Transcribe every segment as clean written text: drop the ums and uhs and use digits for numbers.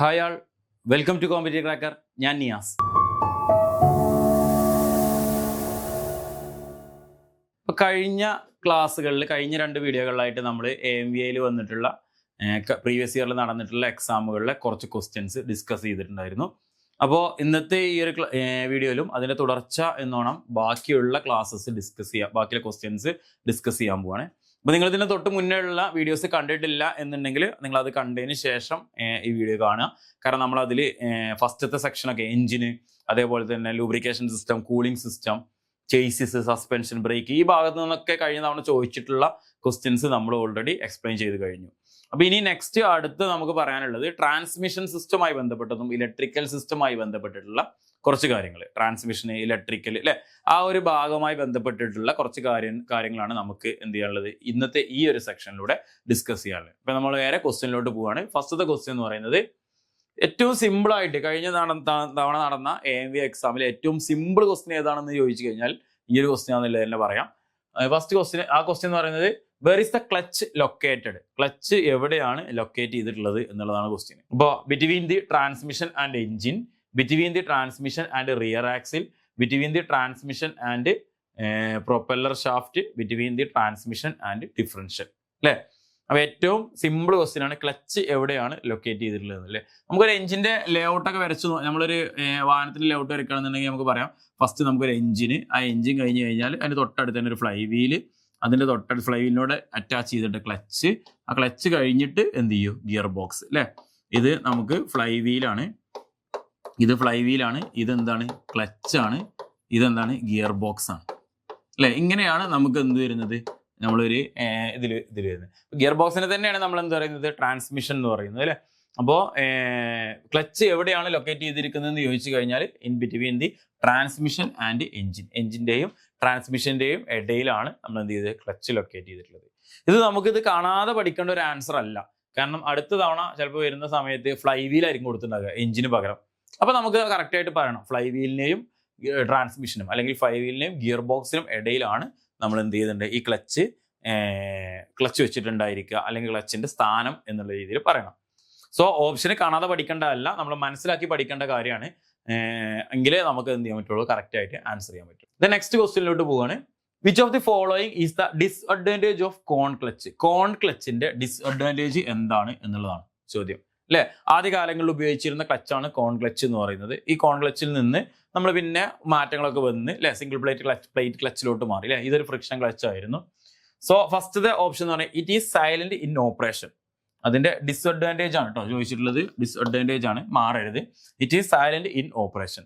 Hi all, welcome to competitive cracker. ഞാൻ നിയാസ്. ഇപ്പോൾ കഴിഞ്ഞ ക്ലാസ്സുകളിൽ കഴിഞ്ഞ 2 വീഡിയോകളിലായിട്ട് നമ്മൾ AMVAയിൽ വന്നിട്ടുള്ള പ്രീവിയസ് ഇയറിൽ നടന്നിട്ടുള്ള എക്സാമുകളിലെ കുറച്ച് ക്വസ്റ്റ്യൻസ് ഡിസ്കസ് ചെയ്തിട്ടുണ്ടായിരുന്നു. അപ്പോൾ ഇന്നത്തെ ഈ ഒരു വീഡിയോയിലും അതിൻ്റെ തുടർച്ച എന്നോണം ബാക്കിയുള്ള ക്ലാസ്സസ് ബാക്കിയുള്ള ക്വസ്റ്റ്യൻസ് ഡിസ്കസ് ചെയ്യാൻ പോവാണ്. അപ്പോൾ നിങ്ങൾ ഇതിന് തൊട്ട് മുന്നേ ഉള്ള വീഡിയോസ് കണ്ടിട്ടില്ല എന്നുണ്ടെങ്കിൽ നിങ്ങൾ അത് കണ്ടതിന് ശേഷം ഈ വീഡിയോ കാണുക. കാരണം നമ്മളതിൽ ഫസ്റ്റത്തെ സെക്ഷനൊക്കെ എഞ്ചിന്, അതേപോലെ തന്നെ lubrication system, cooling system, chassis, suspension, brake, ഈ ഭാഗത്ത് നിന്നൊക്കെ കഴിഞ്ഞ തവണ ചോദിച്ചിട്ടുള്ള ക്വസ്റ്റ്യൻസ് നമ്മൾ ഓൾറെഡി എക്സ്പ്ലെയിൻ ചെയ്ത് കഴിഞ്ഞു. അപ്പോൾ ഇനി നെക്സ്റ്റ് അടുത്ത് നമുക്ക് പറയാനുള്ളത് ട്രാൻസ്മിഷൻ സിസ്റ്റമായി ബന്ധപ്പെട്ടതും ഇലക്ട്രിക്കൽ സിസ്റ്റമായി ബന്ധപ്പെട്ടിട്ടുള്ള കുറച്ച് കാര്യങ്ങൾ, ട്രാൻസ്മിഷൻ, ഇലക്ട്രിക്കൽ അല്ലെ, ആ ഒരു ഭാഗമായി ബന്ധപ്പെട്ടിട്ടുള്ള കുറച്ച് കാര്യങ്ങളാണ് നമുക്ക് എന്ത് ചെയ്യാനുള്ളത് ഇന്നത്തെ ഈ ഒരു സെക്ഷനിലൂടെ ഡിസ്കസ് ചെയ്യാനുള്ളത്. ഇപ്പം നമ്മൾ വേറെ ക്വസ്റ്റ്യനിലോട്ട് പോവുകയാണ്. ഫസ്റ്റത്തെ ക്വസ്റ്റ്യൻ എന്ന് പറയുന്നത് ഏറ്റവും സിമ്പിളായിട്ട് കഴിഞ്ഞ തവണ നടന്ന AMV എക്സാമിൽ ഏറ്റവും സിമ്പിൾ ക്വസ്റ്റ്യൻ ഏതാണെന്ന് ചോദിച്ചു കഴിഞ്ഞാൽ ഈ ഒരു ക്വസ്റ്റ്യൻ ആണെന്നുള്ളത് തന്നെ പറയാം. ഫസ്റ്റ് ക്വസ്റ്റ്യൻ, ആ ക്വസ്റ്റ്യൻ എന്ന് പറയുന്നത് where is the clutch located, clutch എവിടെയാണ് ലൊക്കേറ്റ് ചെയ്തിട്ടുള്ളത് എന്നുള്ളതാണ് ക്വസ്റ്റ്യൻ. ഇപ്പോൾ between the transmission and engine, between the transmission and rear axle, between the transmission and propeller shaft, between the transmission and differential അല്ലേ. അപ്പോൾ ഏറ്റവും simple question ആണ് clutch എവിടെയാണ് locate ചെയ്തിട്ടുള്ളത് അല്ലേ. നമുക്കൊരു എഞ്ചിൻ്റെ ലേഔട്ടൊക്കെ വരച്ചു, നമ്മളൊരു വാഹനത്തിൻ്റെ ലേഔട്ട് വരയ്ക്കുകയാണെന്നുണ്ടെങ്കിൽ നമുക്ക് പറയാം, ഫസ്റ്റ് നമുക്കൊരു എഞ്ചിന്, ആ എഞ്ചിൻ കഴിഞ്ഞ് കഴിഞ്ഞാൽ അതിൻ്റെ തൊട്ടടുത്ത് തന്നെ ഒരു ഫ്ലൈ വീല്, അതിൻ്റെ തൊട്ടടുത്ത് ഫ്ലൈ വീലിനോട് അറ്റാച്ച് ചെയ്തിട്ട് ക്ലച്ച്, ആ ക്ലച്ച് കഴിഞ്ഞിട്ട് എന്ത് ചെയ്യും, ഗിയർ ബോക്സ് അല്ലേ. ഇത് നമുക്ക് ഫ്ലൈ വീലാണ്, ഇത് ഫ്ലൈ വീലാണ്, ഇതെന്താണ്, ക്ലച്ചാണ്, ഇതെന്താണ്, ഗിയർ ബോക്സ് ആണ് അല്ലേ. ഇങ്ങനെയാണ് നമുക്ക് എന്ത് വരുന്നത്, നമ്മളൊരു ഇതിൽ വരുന്നത്. ഗിയർ ബോക്സിനെ തന്നെയാണ് നമ്മൾ എന്ത് പറയുന്നത്, ട്രാൻസ്മിഷൻ എന്ന് പറയുന്നത് അല്ലേ. അപ്പോൾ ക്ലച്ച് എവിടെയാണ് ലൊക്കേറ്റ് ചെയ്തിരിക്കുന്നതെന്ന് ചോദിച്ചു കഴിഞ്ഞാൽ in between the transmission and engine, എഞ്ചിൻ്റെയും ട്രാൻസ്മിഷൻ്റെയും ഇടയിലാണ് നമ്മൾ എന്ത് ചെയ്തത്, ക്ലച്ച് ലൊക്കേറ്റ് ചെയ്തിട്ടുള്ളത്. ഇത് നമുക്കിത് കാണാതെ പഠിക്കേണ്ട ഒരു ആൻസർ അല്ല. കാരണം അടുത്ത തവണ ചിലപ്പോൾ വരുന്ന സമയത്ത് ഫ്ലൈ വീലായിരിക്കും കൊടുത്തിട്ടുണ്ടാകുക എഞ്ചിന് പകരം. അപ്പോൾ നമുക്ക് കറക്റ്റായിട്ട് പറയണം, ഫ്ലൈ വീലിനെയും ട്രാൻസ്മിഷനും അല്ലെങ്കിൽ ഫ്ലൈ വീലിനെയും ഗിയർ ബോക്സിനും ഇടയിലാണ് നമ്മൾ എന്ത് ചെയ്തിട്ടുണ്ട്, ഈ ക്ലച്ച് വെച്ചിട്ടുണ്ടായിരിക്കുക, അല്ലെങ്കിൽ ക്ലച്ചിൻ്റെ സ്ഥാനം എന്നുള്ള രീതിയിൽ പറയണം. സോ ഓപ്ഷന് കാണാതെ പഠിക്കേണ്ടതല്ല, നമ്മൾ മനസ്സിലാക്കി പഠിക്കേണ്ട കാര്യമാണ്. എങ്കിലേ നമുക്ക് എന്ത് ചെയ്യാൻ പറ്റുള്ളൂ, കറക്റ്റായിട്ട് ആൻസർ ചെയ്യാൻ പറ്റും. ദ നെക്സ്റ്റ് ക്വസ്റ്റ്യനിലോട്ട് പോവുകയാണ്. Which of the following is the disadvantage of cone clutch, cone ക്ലച്ചിന്റെ ഡിസ്അഡ്വാൻറ്റേജ് എന്താണ് എന്നുള്ളതാണ് ചോദ്യം അല്ലേ. ആദ്യകാലങ്ങളിൽ ഉപയോഗിച്ചിരുന്ന ക്ലച്ചാണ് കോൺ ക്ലച്ച് എന്ന് പറയുന്നത്. ഈ കോൺ ക്ലച്ചിൽ നിന്ന് നമ്മൾ പിന്നെ മാറ്റങ്ങളൊക്കെ വന്ന് അല്ലെ സിംഗിൾ പ്ലേറ്റ് ക്ലച്ചിലോട്ട് മാറി അല്ലെ. ഇതൊരു ഫ്രിക്ഷൻ ക്ലച്ച് ആയിരുന്നു. സോ ഫസ്റ്റത്തെ ഓപ്ഷൻ എന്ന് പറഞ്ഞാൽ it is silent in operation. അതിന്റെ ഡിസ്അഡ്വാൻറ്റേജ് ആണ് കേട്ടോ ചോദിച്ചിട്ടുള്ളത്, ഡിസ്അഡ്വാൻറ്റേജ് ആണ്, മാറരുത്. It is silent in operation.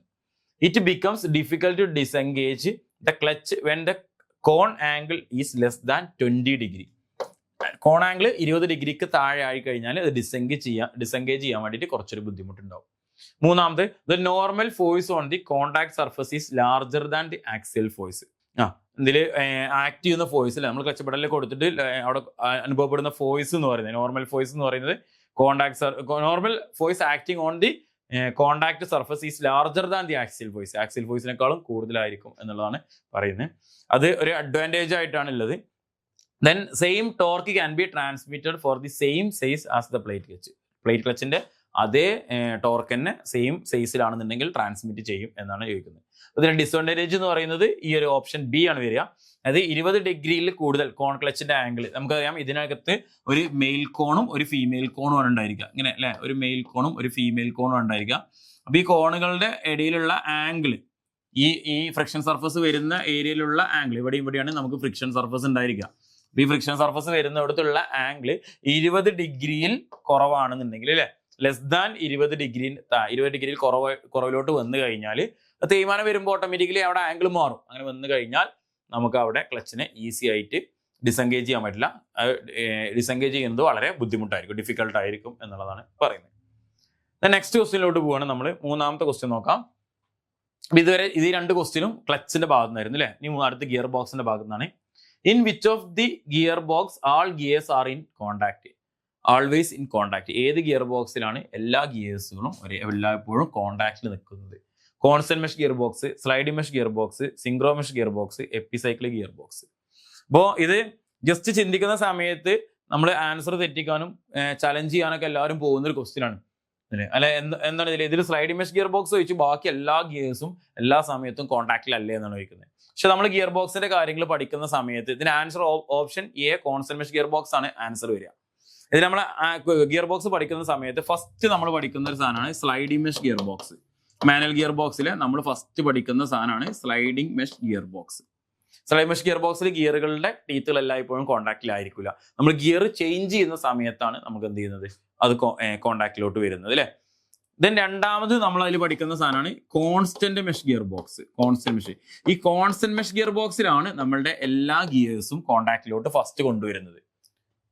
It becomes difficult to disengage the clutch when the cone angle is less than 20 degree. Cone angle 20 ഡിഗ്രിക്ക് താഴെ ആയി കഴിഞ്ഞാൽ അത് ഡിസെൻഗേജ് ചെയ്യാൻ വേണ്ടിയിട്ട് കുറച്ചൊരു ബുദ്ധിമുട്ടുണ്ടാവും. മൂന്നാമത് the normal force on the contact surface is larger than the axial force. ഇതിൽ ആക്ട് ചെയ്യുന്ന ഫോഴ്സ് അല്ലെ, നമ്മൾ ക്ലച്ച് പെഡലിൽ കൊടുത്തിട്ട് അവിടെ അനുഭവപ്പെടുന്ന ഫോഴ്സ് എന്ന് പറയുന്നത്, നോർമൽ ഫോഴ്സ് എന്ന് പറയുന്നത് normal force acting on the contact surface is larger than the axial force, axial ഫോഴ്സിനേക്കാളും കൂടുതലായിരിക്കും എന്നുള്ളതാണ് പറയുന്നത്. അത് ഒരു അഡ്വാൻറ്റേജ് ആയിട്ടാണ് ഉള്ളത്. Then same torque can be transmitted for the same size as the plate clutch. Plate ക്ലച്ചിന്റെ അതേ ടോർക്ക് തന്നെ സെയിം സൈസിലാണെന്നുണ്ടെങ്കിൽ ട്രാൻസ്മിറ്റ് ചെയ്യും എന്നാണ് ചോദിക്കുന്നത്. അതിന്റെ ഡിസ്അഡ്വാൻറ്റേജ് എന്ന് പറയുന്നത് ഈ ഒരു ഓപ്ഷൻ ബി ആണ് വരിക. അതായത് 20 ഡിഗ്രിയിൽ കൂടുതൽ കോൺ ക്ലച്ചിന്റെ ആംഗിൾ, നമുക്കറിയാം ഇതിനകത്ത് ഒരു മെയിൽ കോണും ഒരു ഫീമെയിൽ കോണും ആണ് ഉണ്ടായിരിക്കുക, ഇങ്ങനെ അല്ലെ, ഒരു മെയിൽ കോണും ഒരു ഫീമെയിൽ കോണും ഉണ്ടായിരിക്കുക. അപ്പൊ ഈ കോണുകളുടെ ഇടയിലുള്ള ആംഗിൾ, ഈ ഫ്രിക്ഷൻ സർഫസ് വരുന്ന ഏരിയയിലുള്ള ആംഗിൾ, ഇവിടെയാണ് നമുക്ക് ഫ്രിക്ഷൻ സർഫസ് ഉണ്ടായിരിക്കുക. ഈ ഫ്രിക്ഷൻ സർഫസ് വരുന്നിടത്തുള്ള ആംഗിൾ 20 ഡിഗ്രിയിൽ കുറവാണെന്നുണ്ടെങ്കിൽ അല്ലെ, ലെസ് ദാൻ 20 ഡിഗ്രിയിൽ കുറവിലോട്ട് വന്നു കഴിഞ്ഞാൽ തേയ്മാനം വരുമ്പോൾ ഓട്ടോമാറ്റിക്കലി അവിടെ ആംഗിൾ മാറും. അങ്ങനെ വന്നു കഴിഞ്ഞാൽ നമുക്ക് അവിടെ ക്ലച്ചിനെ ഈസി ആയിട്ട് ഡിസെൻഗേജ് ചെയ്യാൻ പറ്റില്ല. ഡിസെൻഗേജ് ചെയ്യുന്നത് വളരെ ബുദ്ധിമുട്ടായിരിക്കും, ഡിഫിക്കൽട്ട് ആയിരിക്കും എന്നുള്ളതാണ് പറയുന്നത്. നെക്സ്റ്റ് ക്വസ്റ്റ്യനിലോട്ട് പോവുകയാണ്. നമ്മൾ മൂന്നാമത്തെ ക്വസ്റ്റ്യൻ നോക്കാം. ഇതുവരെ ഇത് 2 ക്വസ്റ്റ്യനും ക്ലച്ചിന്റെ ഭാഗത്ത് നിന്നായിരുന്നു അല്ലേ. ഇനി അടുത്ത ഗിയർ ബോക്സിന്റെ ഭാഗത്ത് നിന്നാണ്. In which of the gear box all gears are in contact, always in contact. ഏത് ഗിയർ ബോക്സിലാണ് എല്ലാ ഗിയേഴ്സുകളും എല്ലായ്പ്പോഴും കോണ്ടാക്റ്റിൽ നിൽക്കുന്നത്? Constant mesh gear box, sliding mesh gear box, synchro mesh gear box, epicyclic gear box. അപ്പോൾ ഇത് ജസ്റ്റ് ചിന്തിക്കുന്ന സമയത്ത് നമ്മൾ ആൻസർ തെറ്റിക്കാനും ചലഞ്ച് ചെയ്യാനൊക്കെ എല്ലാവരും പോകുന്ന ഒരു ക്വസ്റ്റ്യൻ ആണ്. അല്ലെ എന്താണ് ഇതിൽ സ്ലൈഡിംഗ് മെഷ് ഗിയർ ബോക്സ് വെച്ച് ബാക്കി എല്ലാ ഗിയേഴ്സും എല്ലാ സമയത്തും കോൺടാക്റ്റിലല്ലേ എന്നാണ് ചോദിക്കുന്നത്. പക്ഷെ നമ്മൾ ഗിയർ ബോക്സിന്റെ കാര്യങ്ങൾ പഠിക്കുന്ന സമയത്ത് ഇതിന് answer option A constant mesh gear box ആണ് ആൻസർ വരിക. ഇത് നമ്മൾ ഗിയർ ബോക്സ് പഠിക്കുന്ന സമയത്ത് ഫസ്റ്റ് നമ്മൾ പഠിക്കുന്ന ഒരു സാധനമാണ് sliding mesh gear box. Manual gear ബോക്സിൽ നമ്മൾ ഫസ്റ്റ് പഠിക്കുന്ന സാധനമാണ് sliding mesh gear box. Sliding mesh gear ബോക്സിൽ ഗിയറുകളുടെ ടീത്തുകൾ എല്ലായ്പ്പോഴും കോൺടാക്റ്റിലായിരിക്കില്ല. നമ്മൾ ഗിയർ ചേഞ്ച് ചെയ്യുന്ന സമയത്താണ് നമുക്ക് എന്ത് ചെയ്യുന്നത് അത് കോൺടാക്റ്റിലോട്ട് വരുന്നത് അല്ലേ. ദെൻ രണ്ടാമത് നമ്മൾ അതിൽ പഠിക്കുന്ന സാധനമാണ് constant mesh gear box. Constant mesh, ഈ കോൺസ്റ്റന്റ് മെഷ് ഗിയർ ബോക്സിലാണ് നമ്മളുടെ എല്ലാ ഗിയേഴ്സും കോൺടാക്റ്റിലോട്ട് ഫസ്റ്റ് കൊണ്ടുവരുന്നത്.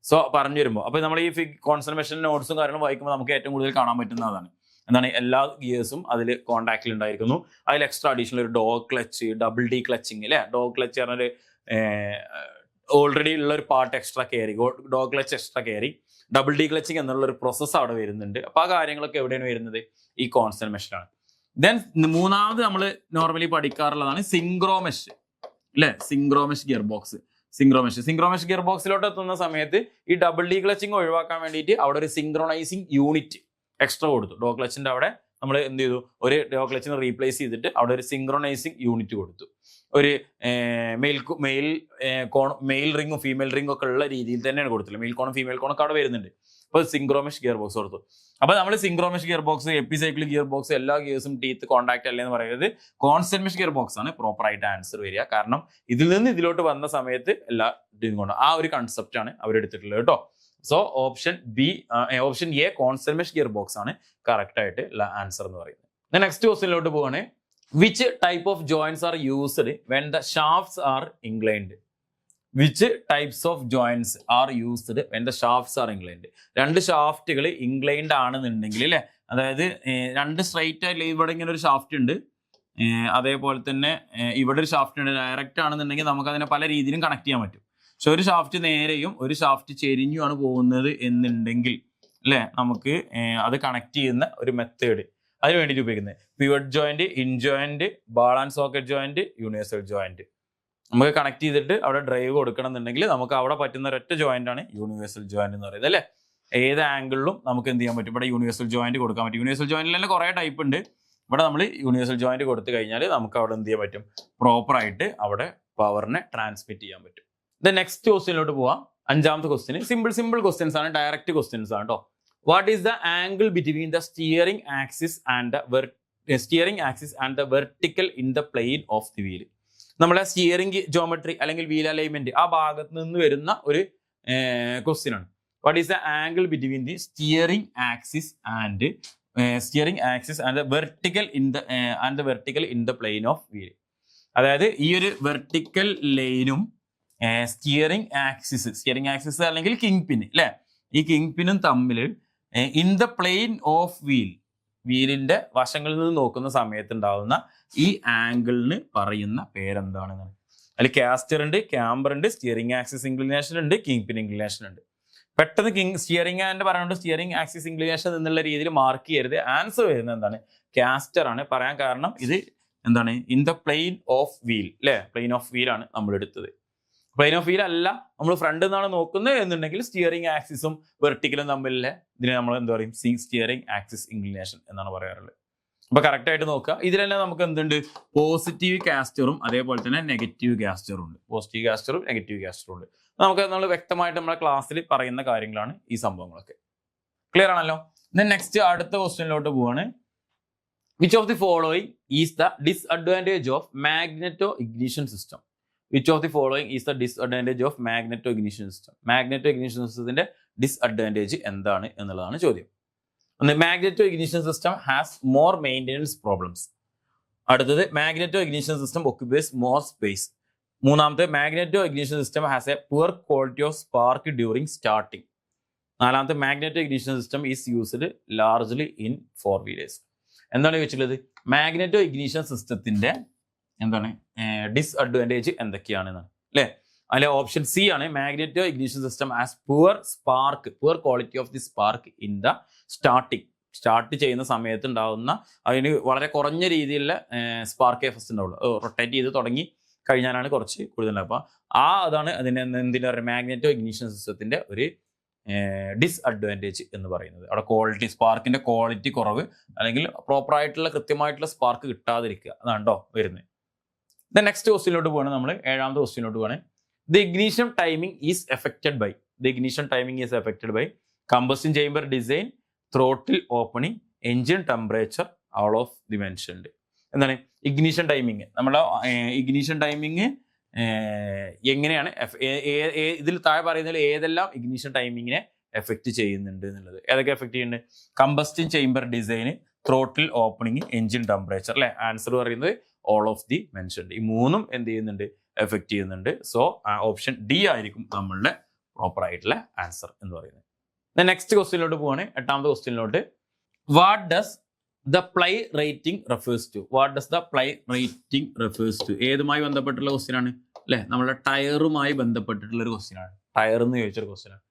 സോ പറഞ്ഞു വരുമ്പോൾ അപ്പൊ നമ്മൾ ഈ കോൺസ്റ്റന്റ് മെഷിന്റെ നോട്ട്സും കാര്യങ്ങളും വായിക്കുമ്പോൾ നമുക്ക് ഏറ്റവും കൂടുതൽ കാണാൻ പറ്റുന്നതാണ് എന്താണ് എല്ലാ ഗിയേഴ്സും അതിൽ കോൺടാക്റ്റിൽ ഉണ്ടായിരിക്കുന്നു. അതിൽ എക്സ്ട്രാ അഡീഷണൽ ഒരു dog clutch, double D clutching അല്ലെ. ഡോഗ് ക്ലച്ച് പറഞ്ഞാൽ ഓൾറെഡി ഉള്ള ഒരു പാർട്ട് എക്സ്ട്രാ കയറി, ഡോഗ് ക്ലച്ച് എക്സ്ട്രാ കയറി, ഡബിൾ ഡി ക്ലച്ചിങ് എന്നുള്ള ഒരു പ്രോസസ്സ് അവിടെ വരുന്നുണ്ട്. അപ്പൊ ആ കാര്യങ്ങളൊക്കെ എവിടെയാണ് വരുന്നത് ഈ കോൺസ്റ്റന്റ് മെഷിലാണ്. ദെൻ മൂന്നാമത് നമ്മൾ നോർമലി പഠിക്കാറുള്ളതാണ് സിങ്ക്രോമെഷ് അല്ലെ. സിങ്ക്രോമെഷ് ഗിയർ ബോക്സ്. സിങ്ക്രോമെഷ് ഗിയർ ബോക്സിലോട്ട് എത്തുന്ന സമയത്ത് ഈ ഡബിൾ ഡി ക്ലച്ചിങ് ഒഴിവാക്കാൻ വേണ്ടിയിട്ട് അവിടെ ഒരു സിങ്ക്രോണൈസിങ് യൂണിറ്റ് എക്സ്ട്രാ കൊടുത്തു. ഡോ ക്ലച്ചിന്റെ അവിടെ നമ്മൾ എന്ത് ചെയ്തു, ഒരു ഡോ ക്ലച്ചിനെ റീപ്ലേസ് ചെയ്തിട്ട് അവിടെ ഒരു സിങ്ക്രോണൈസിങ് യൂണിറ്റ് കൊടുത്തു. ഒരു മെയിൽ റിങ്ങും ഫീമെയിൽ റിങ്ങും ഒക്കെ ഉള്ള രീതിയിൽ തന്നെയാണ് കൊടുത്തില്ല. മെയിൽ കോണും ഫീമെയിൽ കോണും ഒക്കെ അവിടെ വരുന്നുണ്ട്. അപ്പോൾ സിങ്ക്രോമെഷ് ഗിയർ ബോക്സ് കൊടുത്തു. അപ്പോൾ നമ്മൾ സിങ്ക്രോമെഷ് ഗിയർ ബോക്സ്, എപ്പിസൈക്കിൾ ഗിയർ ബോക്സ് എല്ലാ ഗിയേഴ്സും ടീത്ത് കോൺടാക്ട് അല്ലേ എന്ന് പറയുന്നത് കോൺസ്റ്റന്റ് മെഷ് ഗിയർ ബോക്സ് ആണ് പ്രോപ്പർ ആയിട്ട് ആൻസർ വരിക. കാരണം ഇതിൽ നിന്ന് ഇതിലോട്ട് വന്ന സമയത്ത് എല്ലാ ഇതും കൊണ്ട് ആ ഒരു കൺസെപ്റ്റ് ആണ് അവരെടുത്തിട്ടുള്ളത് കേട്ടോ. So option A constant mesh gear box ആണ് കറക്റ്റ് ആയിട്ട് ആൻസർ എന്ന് പറയുന്നത്. നെക്സ്റ്റ് ക്വസ്റ്റ്യനിലോട്ട് പോവാണ്. Which type of joints are used when the shafts R inclined? Which types of joints are used when the shafts R inclined? രണ്ട് ഷാഫ്റ്റുകൾ inclined ആണെന്നുണ്ടെങ്കിൽ അല്ലെ, അതായത് രണ്ട് സ്ട്രൈറ്റ് ആയിട്ട് ഇവിടെ ഇങ്ങനെ ഒരു ഷാഫ്റ്റ് ഉണ്ട്, അതേപോലെ തന്നെ ഇവിടെ ഒരു ഷാഫ്റ്റ് ഉണ്ട്. ഡയറക്റ്റ് ആണെന്നുണ്ടെങ്കിൽ നമുക്ക് അതിനെ പല രീതിയിലും കണക്ട് ചെയ്യാൻ പറ്റും. പക്ഷെ ഒരു ഷാഫ്റ്റ് നേരെയും ഒരു ഷാഫ്റ്റ് ചെരിഞ്ഞുമാണ് പോകുന്നത് എന്നുണ്ടെങ്കിൽ അല്ലെ, നമുക്ക് അത് കണക്ട് ചെയ്യുന്ന ഒരു മെത്തേഡ് അതിന് വേണ്ടിയിട്ട് ഉപയോഗിക്കുന്നത് pivot joint, in joint, ball and socket joint, universal joint. നമുക്ക് കണക്ട് ചെയ്തിട്ട് അവിടെ ഡ്രൈവ് കൊടുക്കണം എന്നുണ്ടെങ്കിൽ നമുക്ക് അവിടെ പറ്റുന്ന ഒരൊറ്റ ജോയിന്റ് ആണ് യൂണിവേഴ്സൽ ജോയിന്റ് എന്ന് പറയുന്നത് അല്ലെ. ഏത് ആംഗിളിലും നമുക്ക് എന്ത് ചെയ്യാൻ പറ്റും, ഇവിടെ യൂണിവേഴ്സൽ ജോയിന്റ് കൊടുക്കാൻ പറ്റും. യൂണിവേഴ്സൽ ജോയിന്റിൽ തന്നെ കുറേ ടൈപ്പ് ഉണ്ട്. ഇവിടെ നമ്മൾ യൂണിവേഴ്സൽ ജോയിന്റ് കൊടുത്തു കഴിഞ്ഞാൽ നമുക്ക് അവിടെ എന്ത് ചെയ്യാൻ പറ്റും, പ്രോപ്പറായിട്ട് അവിടെ പവറിനെ ട്രാൻസ്മിറ്റ് ചെയ്യാൻ പറ്റും. നെക്സ്റ്റ് ക്വസ്റ്റ്യനിലോട്ട് പോവാം. അഞ്ചാമത്തെ ക്വസ്റ്റ്യൻ സിമ്പിൾ ക്വസ്റ്റ്യൻസ് ആണ്, ഡയറക്റ്റ് ക്വസ്റ്റ്യൻസ് ആണ് കേട്ടോ. What is the angle between the steering axis and the vertical in the plain of the wheel? നമ്മളെ സ്റ്റിയറിംഗ് ജോമെട്രി അല്ലെങ്കിൽ വീൽ അലൈൻമെന്റ് ആ ഭാഗത്ത് നിന്ന് വരുന്ന ഒരു ക്വസ്റ്റ്യൻ ആണ്. What is the angle between the steering axis and the vertical in the plain of wheel? അതായത് ഈ ഒരു വെർട്ടിക്കൽ ലൈനും സ്റ്റിയറിംഗ് ആക്സിസ് അല്ലെങ്കിൽ കിങ് പിൻ അല്ലെ, ഈ കിങ് പിനും തമ്മിൽ ഇൻ ദ പ്ലെയിൻ ഓഫ് വീലിന്റെ വശങ്ങളിൽ നിന്ന് നോക്കുന്ന സമയത്ത് ഉണ്ടാവുന്ന ഈ ആംഗിളിന് പറയുന്ന പേരെന്താണെന്ന്. അതിൽ കാസ്റ്റർ ഉണ്ട്, ക്യാമ്പർ ഉണ്ട്, സ്റ്റിയറിംഗ് ആക്സിസ് ഇൻക്ലിനേഷൻ ഉണ്ട്, കിങ് പിൻ ഇൻക്ലിനേഷൻ ഉണ്ട്. പെട്ടെന്ന് സ്റ്റിയറിംഗ് ആൻഡ് പറയുന്നത് സ്റ്റിയറിംഗ് ആക്സിസ് ഇൻക്ലിനേഷൻ എന്നുള്ള രീതിയിൽ മാർക്ക് ചെയ്യരുത്. ആൻസർ വരുന്നത് എന്താണ്, കാസ്റ്റർ ആണ്. പറയാൻ കാരണം ഇത് എന്താണ്, in the plain of wheel അല്ലെ, പ്ലെയിൻ ഓഫ് വീൽ ആണ് നമ്മൾ എടുത്തത്. പ്ലെയിൻ ഓഫ് വീൽ അല്ല, നമ്മൾ ഫ്രണ്ട് നിന്നാണ് നോക്കുന്നത് എന്നുണ്ടെങ്കിൽ സ്റ്റിയറിംഗ് ആക്സിസും വെർട്ടിക്കലും തമ്മിലെ ഇതിനെ നമ്മൾ എന്താ പറയും, സ്റ്റിയറിംഗ് ആക്സിസ് ഇൻക്ലിനേഷൻ എന്നാണ് പറയാറുള്ളത്. അപ്പൊ കറക്റ്റ് ആയിട്ട് നോക്കുക. ഇതിൽ തന്നെ നമുക്ക് എന്തുണ്ട്, പോസിറ്റീവ് കാസ്റ്ററും അതേപോലെ തന്നെ നെഗറ്റീവ് കാസ്റ്ററും ഉണ്ട്. പോസിറ്റീവ് കാസ്റ്ററും നെഗറ്റീവ് കാസ്റ്ററും ഉണ്ട്. നമ്മൾ വ്യക്തമായിട്ട് നമ്മുടെ ക്ലാസ്സിൽ പറയുന്ന കാര്യങ്ങളാണ് ഈ സംഭവങ്ങളൊക്കെ. ക്ലിയർ ആണല്ലോ. നെക്സ്റ്റ് അടുത്ത ക്വസ്റ്റ്യനിലോട്ട് പോവാണ്. Which of the following is the disadvantage of magneto ignition system? Which of the following is the disadvantage of magneto ignition system? Magneto ignition സിസ്റ്റത്തിന്റെ ഡിസ്അഡ്വാൻറ്റേജ് എന്താണ് എന്നുള്ളതാണ് ചോദ്യം. ഒന്ന്, magneto ignition system has more maintenance problems. അടുത്തത്, magneto ignition system occupies more space. മൂന്നാമത്തെ, magneto ignition system has a poor quality of spark during starting. നാലാമത്തെ, magneto ignition system is used largely in 4-wheelers. എന്താണ് ചോദിച്ചിട്ടുള്ളത്, magneto ignition സിസ്റ്റത്തിന്റെ എന്താണ് disadvantage എന്തൊക്കെയാണെന്നാണ് അല്ലെ. അതിലെ option C ആണ്, magneto ignition system as poor quality of the spark in the start ചെയ്യുന്ന സമയത്ത് ഉണ്ടാകുന്ന അതിന് വളരെ കുറഞ്ഞ രീതിയിലുള്ള സ്പാർക്ക് എഫക്ട്സ് ഉണ്ടാവുള്ളൂ. റൊട്ടേറ്റ് ചെയ്ത് തുടങ്ങി കഴിഞ്ഞാലാണ് കുറച്ച് കൂടുതലുണ്ടാവുക. അപ്പോൾ അതാണ് അതിന് എന്തിനാ പറയുക, മാഗ്നെറ്റോ ഇഗ്നിഷൻ സിസ്റ്റത്തിന്റെ ഒരു ഡിസ്അഡ്വാൻറ്റേജ് എന്ന് പറയുന്നത്. അവിടെ ക്വാളിറ്റി, സ്പാർക്കിന്റെ ക്വാളിറ്റി കുറവ്, അല്ലെങ്കിൽ പ്രോപ്പറായിട്ടുള്ള കൃത്യമായിട്ടുള്ള സ്പാർക്ക് കിട്ടാതിരിക്കുക, അതാണ്ടോ വരുന്നത്. നെക്സ്റ്റ് ക്വസ്റ്റ്യനിലോട്ട് പോകണം നമ്മൾ. 7ാമത്തെ ക്വസ്റ്റ്യനിലോട്ട് പോകണേ. The ignition timing is affected by combustion chamber design, throttle opening, engine temperature, all of the mentioned. എന്താണ് ഇഗ്നീഷൻ ടൈമിങ്? നമ്മുടെ ഇഗ്നീഷൻ ടൈമിങ് എങ്ങനെയാണ് ഇതിൽ താഴെ പറയുന്നതിൽ ഏതെല്ലാം ഇഗ്നീഷൻ ടൈമിങ്ങിനെ എഫക്റ്റ് ചെയ്യുന്നുണ്ട് എന്നുള്ളത്. ഏതൊക്കെ എഫക്ട് ചെയ്യുന്നുണ്ട്? കമ്പസ്റ്റൻ ചേംബർ ഡിസൈന്, ത്രോട്ടിൽ ഓപ്പണിംഗ്, എൻജിൻ ടെമ്പറേച്ചർ അല്ലെ. ആൻസർ പറയുന്നത് ഓൾ ഓഫ് ദി മെൻഷൻഡ്. ഈ മൂന്നും എന്ത് ചെയ്യുന്നുണ്ട്? എഫക്ട് ചെയ്യുന്നുണ്ട്. സോ ഓപ്ഷൻ ഡി ആയിരിക്കും നമ്മളുടെ പ്രോപ്പർ ആയിട്ടുള്ള ആൻസർ എന്ന് പറയുന്നത്. നെക്സ്റ്റ് ക്വസ്റ്റ്യനിലോട്ട് പോവാണ്. 8ാമത്തെ ക്വസ്റ്റ്യനിലോട്ട്. What does the ply rating refers to? ഏതുമായി ബന്ധപ്പെട്ടുള്ള ക്വസ്റ്റ്യൻ ആണ് അല്ലെ? നമ്മുടെ ടയറുമായി ബന്ധപ്പെട്ടിട്ടുള്ള ഒരു ക്വസ്റ്റ്യൻ ആണ്. ടയർ എന്ന് ചോദിച്ചൊരു ക്വസ്റ്റ്യൻ ആണ്.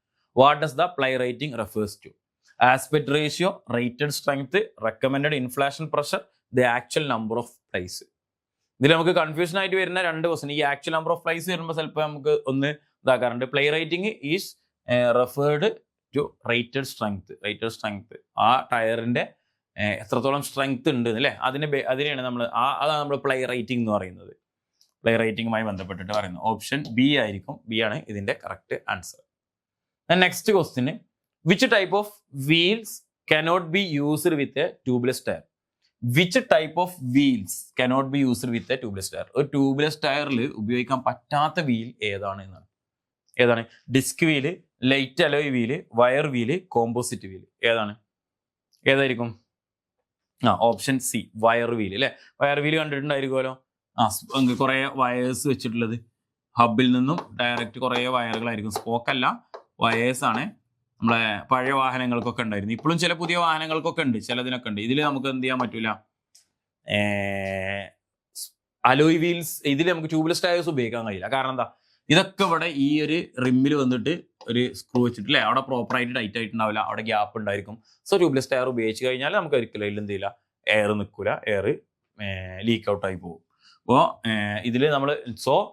What does the ply rating refers to? Aspect ratio, rated strength, recommended inflation pressure, the actual number of plies. ഇതിൽ നമുക്ക് കൺഫ്യൂഷൻ ആയിട്ട് വരുന്ന 2 ക്വസ്റ്റ്യൻ. ഈ ആക്ച്വൽ നമ്പർ ഓഫ് പ്ലൈസ് വരുമ്പോൾ ചിലപ്പോൾ നമുക്ക് ഒന്ന് ഇതാക്കാറുണ്ട്. Ply rating is referred to rated strength. ആ ടയറിന്റെ എത്രത്തോളം സ്ട്രെങ്ത് ഉണ്ട് അല്ലേ, അതിനെയാണ് നമ്മൾ അതാണ് നമ്മൾ പ്ലൈ റേറ്റിംഗ് എന്ന് പറയുന്നത്. പ്ലൈ റേറ്റിംഗുമായി ബന്ധപ്പെട്ടിട്ട് പറയുന്നത് ഓപ്ഷൻ ബി ആയിരിക്കും. ബി ആണ് ഇതിന്റെ correct answer. Next question. Which type of wheels cannot be used with a tubeless tire? Which type of wheels cannot be used with a tubeless tire? ഒരു tubeless ടയറിൽ ഉപയോഗിക്കാൻ പറ്റാത്ത wheel ഏതാണ് എന്നാണ്. ഏതാണ്? Disc wheel, light alloy wheel, wire wheel, composite wheel. ഏതായിരിക്കും? Option C, wire wheel അല്ലെ. Wire wheel കണ്ടിട്ടുണ്ടായിരിക്കുമല്ലോ. കുറെ വയേഴ്സ് വെച്ചിട്ടുള്ളത്. ഹബിൽ നിന്നും ഡയറക്റ്റ് കുറെ വയറുകളായിരിക്കും. സ്പോക്കല്ല, വയേഴ്സ് ആണ്. നമ്മളെ പഴയ വാഹനങ്ങൾക്കൊക്കെ ഉണ്ടായിരുന്നു. ഇപ്പോഴും ചില പുതിയ വാഹനങ്ങൾക്കൊക്കെ ഉണ്ട്, ചിലതിനൊക്കെ ഉണ്ട്. ഇതിൽ നമുക്ക് എന്ത് ചെയ്യാൻ പറ്റൂല, അലോയ് വീൽസ് ഇതിൽ നമുക്ക് ട്യൂബ്ലെസ് ടയേഴ്സ് ഉപയോഗിക്കാൻ കഴിയില്ല. കാരണം എന്താ? ഇതൊക്കെ ഇവിടെ ഈ ഒരു റിമ്മിൽ വന്നിട്ട് ഒരു സ്ക്രൂ വെച്ചിട്ട് അല്ലേ, അവിടെ പ്രോപ്പറായിട്ട് ടൈറ്റ് ആയിട്ടുണ്ടാവില്ല, അവിടെ ഗ്യാപ്പ് ഉണ്ടായിരിക്കും. സോ ട്യൂബ്ലെസ് ടയർ ഉപയോഗിച്ച് കഴിഞ്ഞാൽ നമുക്ക് ഒരിക്കലും എന്ത് ചെയ്യില്ല, എയർ നിൽക്കില്ല, എയർ ലീക്ക് ഔട്ടായി പോകും. അപ്പോൾ ഇതിൽ നമ്മൾ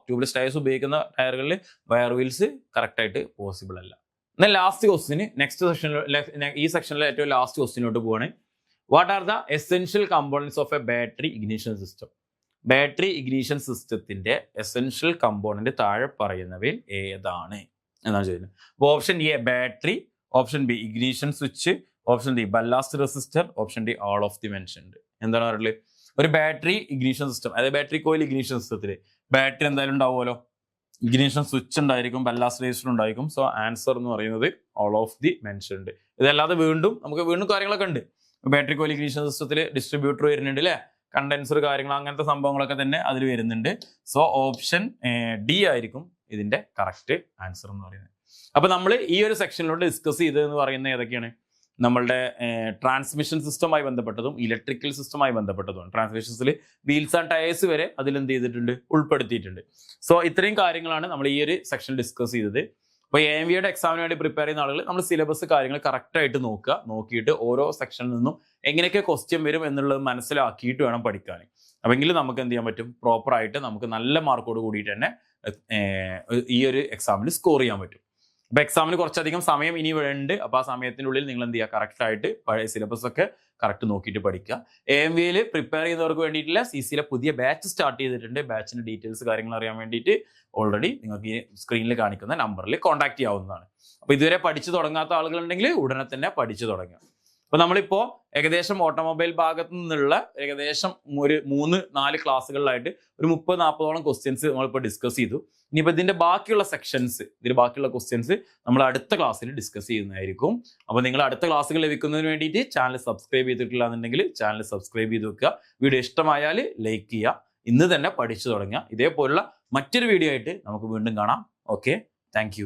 ട്യൂബ്ലെസ് ടയേഴ്സ് ഉപയോഗിക്കുന്ന ടയറുകളിൽ വയർ വീൽസ് കറക്റ്റായിട്ട് പോസിബിൾ അല്ല. എന്നാൽ ലാസ്റ്റ് ക്വസ്റ്റിന് നെക്സ്റ്റ് സെക്ഷനിൽ, ഈ സെക്ഷനിലെ ഏറ്റവും ലാസ്റ്റ് ക്വസ്റ്റിനോട്ട് പോവാണ്. What are the essential components of A battery ignition system? Battery ignition സിസ്റ്റത്തിന്റെ എസെൻഷ്യൽ കമ്പോണന്റ് താഴെ പറയുന്നവയിൽ ഏതാണ് എന്നാണ് ചോദിക്കുന്നത്. അപ്പോൾ option A battery, option B ignition switch, option D ballast resistor, option D all of the mentioned. എന്താണ് പറയുന്നത്? ഒരു ബാറ്ററി ഇഗ്നീഷൻ സിസ്റ്റം, അതായത് ബാറ്ററി കോയിൽ ഇഗ്നീഷൻ സിസ്റ്റത്തിൽ ബാറ്ററി എന്തായാലും ഉണ്ടാവുമല്ലോ, ഇഗ്നീഷൻ സ്വിച്ച് ഉണ്ടായിരിക്കും, ബല്ലാസ്റ്റ് റെസിസ്റ്റർ ഉണ്ടായിരിക്കും. സോ ആൻസർ എന്ന് പറയുന്നത് ഓൾ ഓഫ് ദി മെൻഷൻഡ്. ഇതല്ലാതെ നമുക്ക് വീണ്ടും കാര്യങ്ങളൊക്കെ ഉണ്ട്. ബാറ്ററി കോയിൽ ഇഗ്നീഷൻ സിസ്റ്റത്തിൽ ഡിസ്ട്രിബ്യൂട്ടർ വരുന്നുണ്ട് അല്ലേ, കണ്ടൻസർ കാര്യങ്ങൾ, അങ്ങനത്തെ സംഭവങ്ങളൊക്കെ തന്നെ അതിൽ വരുന്നുണ്ട്. സോ ഓപ്ഷൻ ഡി ആയിരിക്കും ഇതിന്റെ കറക്റ്റ് ആൻസർ എന്ന് പറയുന്നത്. അപ്പൊ നമ്മൾ ഈ ഒരു സെക്ഷനിലോട്ട് ഡിസ്കസ് ചെയ്തതെന്ന് പറയുന്നത് ഏതൊക്കെയാണ്? നമ്മളുടെ ട്രാൻസ്മിഷൻ സിസ്റ്റമായി ബന്ധപ്പെട്ടതും ഇലക്ട്രിക്കൽ സിസ്റ്റമായി ബന്ധപ്പെട്ടതുമാണ്. ട്രാൻസ്മിഷൻസിൽ വീൽസ് ആൻഡ് ടയേഴ്സ് വരെ അതിൽ എന്ത് ചെയ്തിട്ടുണ്ട്, ഉൾപ്പെടുത്തിയിട്ടുണ്ട്. സോ ഇത്രയും കാര്യങ്ങളാണ് നമ്മൾ ഈ ഒരു സെക്ഷൻ ഡിസ്കസ് ചെയ്തത്. അപ്പോൾ AMVയുടെ എക്സാമിന് വേണ്ടി പ്രിപ്പയർ ചെയ്യുന്ന ആളുകൾ നമ്മൾ സിലബസ് കാര്യങ്ങൾ കറക്റ്റായിട്ട് നോക്കിയിട്ട് ഓരോ സെക്ഷനിൽ നിന്നും എങ്ങനെയൊക്കെ ക്വസ്റ്റ്യൻ വരും എന്നുള്ളത് മനസ്സിലാക്കിയിട്ട് വേണം പഠിക്കാൻ. അപ്പെങ്കിൽ നമുക്ക് എന്ത് ചെയ്യാൻ പറ്റും, പ്രോപ്പറായിട്ട് നമുക്ക് നല്ല മാർക്കോട് കൂടിയിട്ട് തന്നെ ഈ ഒരു എക്സാമിൽ സ്കോർ ചെയ്യാൻ പറ്റും. അപ്പോൾ എക്സാമിന് കുറച്ചധികം സമയം ഇനി ഉണ്ട്. അപ്പോൾ ആ സമയത്തിനുള്ളിൽ നിങ്ങൾ എന്ത് ചെയ്യുക, കറക്റ്റായിട്ട് പഴയ സിലബസ് ഒക്കെ കറക്റ്റ് നോക്കിയിട്ട് പഠിക്കുക. AMVയിൽ പ്രിപ്പയർ ചെയ്യുന്നവർക്ക് വേണ്ടിയിട്ടുള്ള CCയിലെ പുതിയ ബാച്ച് സ്റ്റാർട്ട് ചെയ്തിട്ടുണ്ട്. ബാച്ചിന്റെ ഡീറ്റെയിൽസ് കാര്യങ്ങൾ അറിയാൻ വേണ്ടിയിട്ട് ഓൾറെഡി നിങ്ങൾക്ക് ഈ സ്ക്രീനിൽ കാണിക്കുന്ന നമ്പറിൽ കോൺടാക്ട് ചെയ്യാവുന്നതാണ്. അപ്പോൾ ഇതുവരെ പഠിച്ചു തുടങ്ങാത്ത ആളുകളുണ്ടെങ്കിൽ ഉടനെ തന്നെ പഠിച്ചു തുടങ്ങുക. അപ്പോൾ നമ്മളിപ്പോൾ ഏകദേശം ഓട്ടോമൊബൈൽ ഭാഗത്തു നിന്നുള്ള ഏകദേശം ഒരു 3-4 ക്ലാസ്സുകളിലായിട്ട് ഒരു 30-40ഓളം ക്വസ്റ്റ്യൻസ് നമ്മളിപ്പോൾ ഡിസ്കസ് ചെയ്തു. ഇനിയിപ്പോൾ ഇതിന്റെ ബാക്കിയുള്ള സെക്ഷൻസ്, ബാക്കിയുള്ള ക്വസ്റ്റ്യൻസ് നമ്മൾ അടുത്ത ക്ലാസ്സിൽ ഡിസ്കസ് ചെയ്യുന്നതായിരിക്കും. അപ്പോൾ നിങ്ങൾ അടുത്ത ക്ലാസ്സുകൾ ലഭിക്കുന്നതിന് വേണ്ടിയിട്ട് ചാനൽ സബ്സ്ക്രൈബ് ചെയ്തിട്ടില്ല എന്നുണ്ടെങ്കിൽ ചാനൽ സബ്സ്ക്രൈബ് ചെയ്ത് വെക്കുക. വീഡിയോ ഇഷ്ടമായാൽ ലൈക്ക് ചെയ്യുക. ഇന്ന് തന്നെ പഠിച്ചു തുടങ്ങുക. ഇതേപോലുള്ള മറ്റൊരു വീഡിയോ ആയിട്ട് നമുക്ക് വീണ്ടും കാണാം. Okay, thank